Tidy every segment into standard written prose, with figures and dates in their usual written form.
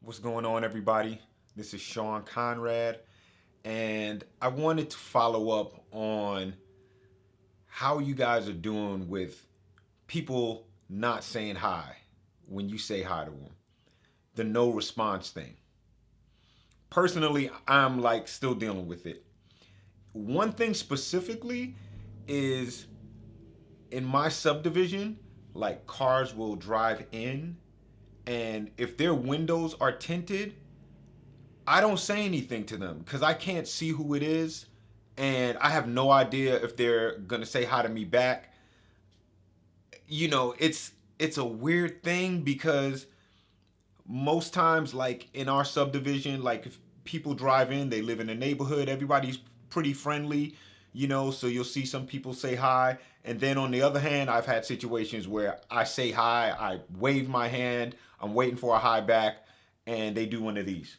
What's going on, everybody? This is Sean Conrad, and I wanted to follow up on how you guys are doing with people not saying hi when you say hi to them. The no response thing. Personally, I'm like still dealing with it. One thing specifically is in my subdivision, like cars will drive in, and if their windows are tinted, I don't say anything to them because I can't see who it is, and I have no idea if they're gonna say hi to me back. It's a weird thing because most times, like in our subdivision, like if people drive in, they live in a neighborhood, everybody's pretty friendly, so you'll see some people say hi. And then on the other hand, I've had situations where I say hi, I wave my hand, I'm waiting for a hi back, and they do one of these.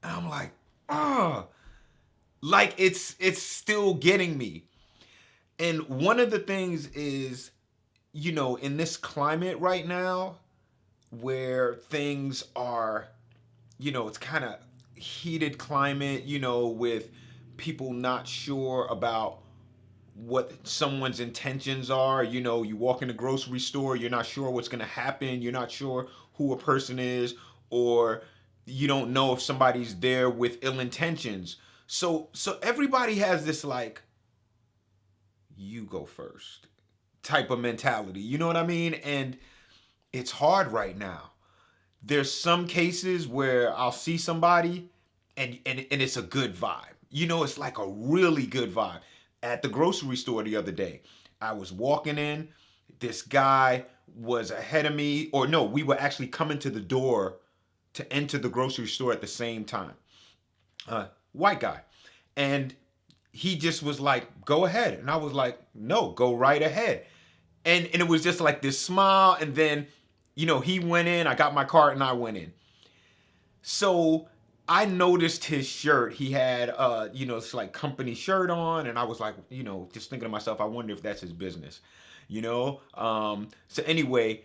And I'm like, ah, like it's still getting me. And one of the things is, in this climate right now where things are, it's kind of heated climate, with people not sure about what someone's intentions are. You walk in the grocery store, you're not sure what's going to happen, you're not sure who a person is, or you don't know if somebody's there with ill intentions. So everybody has this like you go first type of mentality. You know what I mean? And it's hard right now. There's some cases where I'll see somebody and it's a good vibe. It's like a really good vibe. At the grocery store the other day, I was walking in, this guy was ahead of me, or no, we were actually coming to the door to enter the grocery store at the same time. White guy. And he just was like, go ahead. And I was like, no, go right ahead. And it was just like this smile. And then, he went in, I got my cart and I went in. So I noticed his shirt. He had, it's like company shirt on. And I was like, just thinking to myself, I wonder if that's his business, So anyway,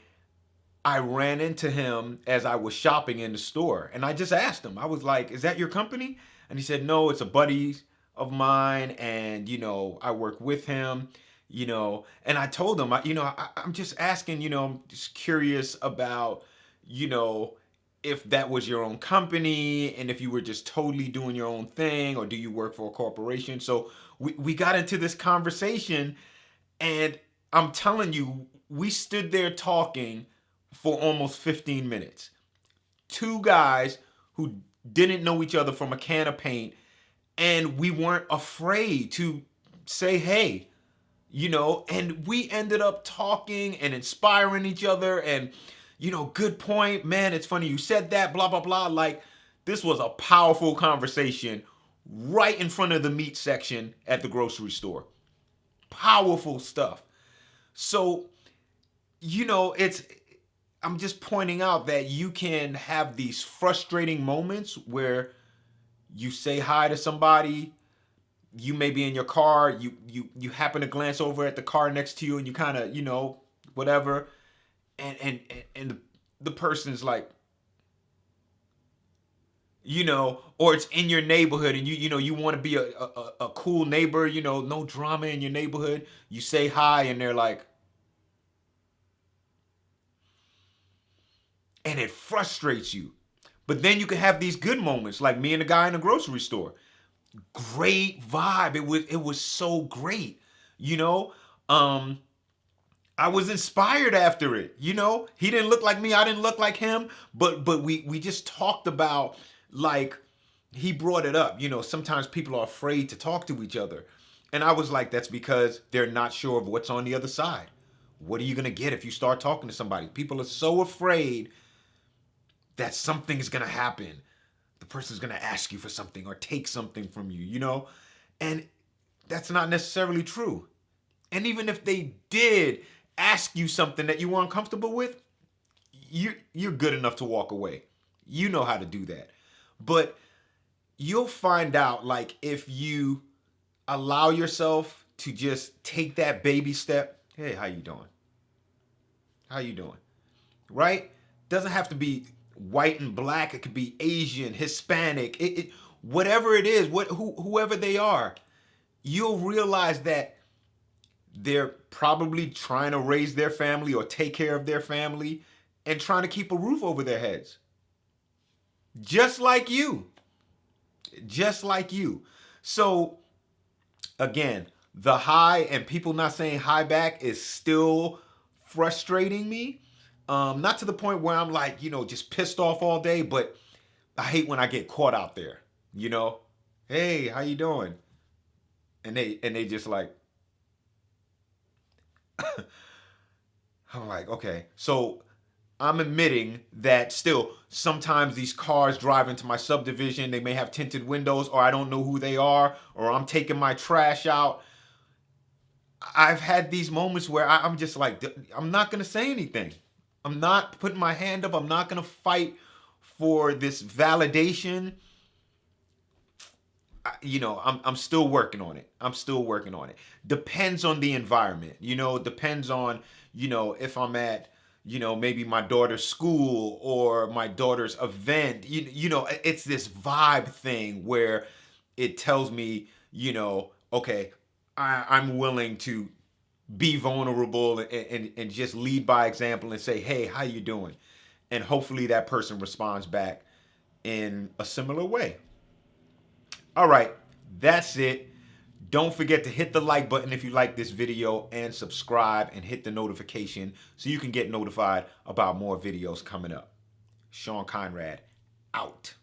I ran into him as I was shopping in the store. And I just asked him, I was like, is that your company? And he said, no, it's a buddy of mine. And, I work with him, and I told him, I'm just asking, I'm just curious about, you know, if that was your own company and if you were just totally doing your own thing or do you work for a corporation. So we got into this conversation, and I'm telling you, we stood there talking for almost 15 minutes. Two guys who didn't know each other from a can of paint, and we weren't afraid to say hey, and we ended up talking and inspiring each other. And, good point, man. It's funny you said that, blah, blah, blah. Like, this was a powerful conversation right in front of the meat section at the grocery store. Powerful stuff. So, it's I'm just pointing out that you can have these frustrating moments where you say hi to somebody, you may be in your car, you happen to glance over at the car next to you, and you kind of, whatever, and the person's like, or it's in your neighborhood, and you want to be a cool neighbor, no drama in your neighborhood. You say hi, and they're like, and it frustrates you. But then you can have these good moments, like me and the guy in the grocery store. Great vibe. It was so great. You know, um, I was inspired after it. He didn't look like me. I didn't look like him. But we just talked about, like, he brought it up. Sometimes people are afraid to talk to each other, and I was like, that's because they're not sure of what's on the other side. What are you gonna get if you start talking to somebody? People are so afraid that something's gonna happen. The person's gonna ask you for something or take something from you. And that's not necessarily true. And even if they did ask you something that you were uncomfortable with, you're good enough to walk away. You know how to do that. But you'll find out, like, if you allow yourself to just take that baby step. Hey, how you doing? How you doing? Right? Doesn't have to be white and black. It could be Asian, Hispanic, whatever it is, whoever they are. You'll realize that they're probably trying to raise their family or take care of their family and trying to keep a roof over their heads. Just like you. Just like you. So, again, the hi and people not saying hi back is still frustrating me. Not to the point where I'm like, just pissed off all day, but I hate when I get caught out there. Hey, how you doing? And they just like, I'm like, okay. So I'm admitting that still sometimes these cars drive into my subdivision. They may have tinted windows, or I don't know who they are, or I'm taking my trash out. I've had these moments where I'm just like, I'm not going to say anything. I'm not putting my hand up. I'm not going to fight for this validation. I'm still working on it. I'm still working on it. Depends on the environment. Depends on, if I'm at, maybe my daughter's school or my daughter's event. It's this vibe thing where it tells me, okay, I'm willing to be vulnerable and just lead by example and say, hey, how you doing? And hopefully that person responds back in a similar way. All right, that's it. Don't forget to hit the like button if you like this video and subscribe and hit the notification so you can get notified about more videos coming up. Sean Conrad, out.